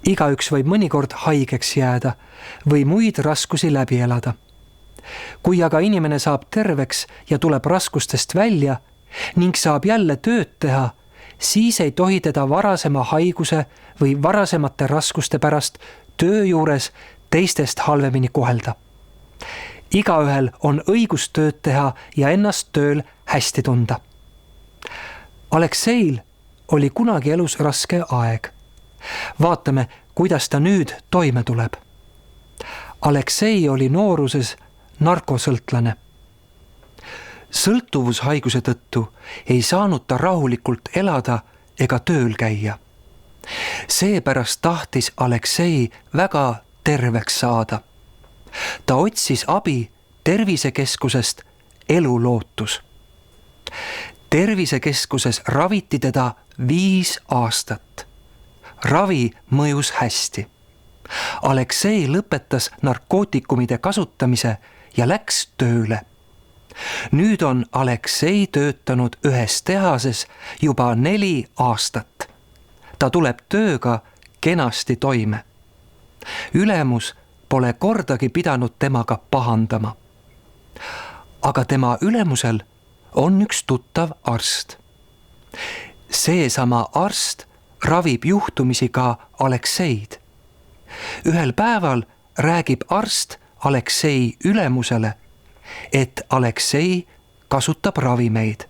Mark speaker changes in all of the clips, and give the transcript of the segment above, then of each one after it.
Speaker 1: Igaüks võib mõnikord haigeks jääda või muid raskusi läbi elada. Kui aga inimene saab terveks ja tuleb raskustest välja ning saab jälle tööd teha, siis ei tohi teda varasema haiguse või varasemate raskuste pärast töö juures teistest halvemini kohelda. Igaühel on õigus tööd teha ja ennast tööl hästi tunda. Alekseil oli kunagi elus raske aeg. Vaatame, kuidas ta nüüd toime tuleb. Aleksei oli nooruses narkosõltlane. Sõltuvushaiguse tõttu ei saanud ta rahulikult elada ega tööl käia. Seepärast tahtis Aleksei väga terveks saada. Ta otsis abi tervisekeskusest Elulootus. Tervisekeskuses raviti teda 5 aastat. Ravi mõjus hästi. Aleksei lõpetas narkootikumide kasutamise ja läks tööle. Nüüd on Aleksei töötanud ühes tehases juba 4 aastat. Ta tuleb tööga kenasti toime. Ülemus pole kordagi pidanud temaga pahandama. Aga tema ülemusel on üks tuttav arst. Seesama arst ravib juhtumisi ka Alekseid. Ühel päeval räägib arst Aleksei ülemusele, et Aleksei kasutab ravimeid.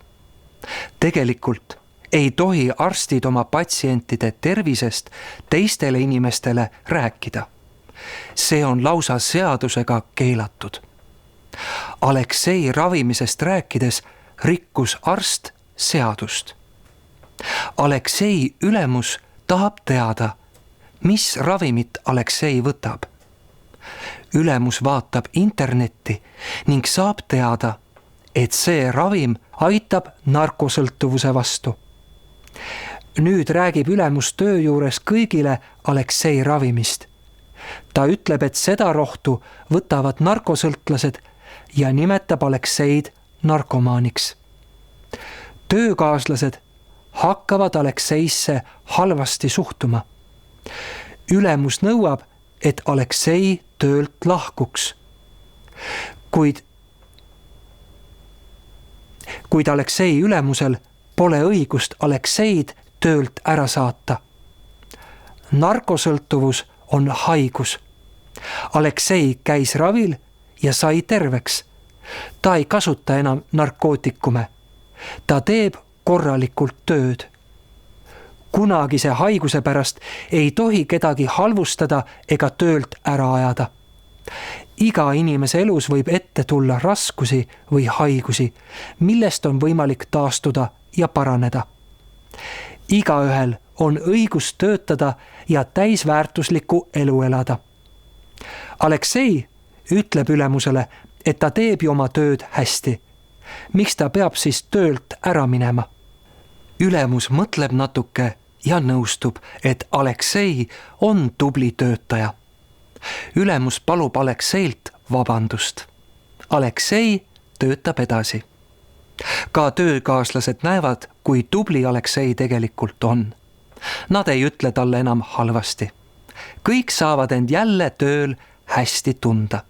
Speaker 1: Tegelikult ei tohi arstid oma patsientide tervisest teistele inimestele rääkida. See on lausa seadusega keelatud. Aleksei ravimisest rääkides rikkus arst seadust. Aleksei ülemus tahab teada, mis ravimit Aleksei võtab. Ülemus vaatab internetti ning saab teada, et see ravim aitab narkosõltuvuse vastu. Nüüd räägib ülemus töö juures kõigile Aleksei ravimist. Ta ütleb, et seda rohtu võtavad narkosõltlased ja nimetab Alekseid narkomaaniks. Töökaaslased hakkavad Alekseisse halvasti suhtuma. Ülemus nõuab, et Aleksei töölt lahkuks. Kuid Aleksei ülemusel pole õigust Alekseid töölt ära saata. Narkosõltuvus on haigus. Aleksei käis ravil ja sai terveks. Ta ei kasuta enam narkootikume. Ta teeb korralikult tööd. Kunagise haiguse pärast ei tohi kedagi halvustada ega töölt ära ajada. Iga inimese elus võib ette tulla raskusi või haigusi, millest on võimalik taastuda ja paraneda. Igaühel on õigus töötada ja täisväärtuslikku elu elada. Aleksei ütleb ülemusele, et ta teeb ju oma tööd hästi. Miks ta peab siis töölt ära minema? Ülemus mõtleb natuke ja nõustub, et Aleksei on tubli töötaja. Ülemus palub Alekseilt vabandust. Aleksei töötab edasi. Ka töökaaslased näevad, kui tubli Aleksei tegelikult on. Nad ei ütle talle enam halvasti. Kõik saavad end jälle tööl hästi tunda.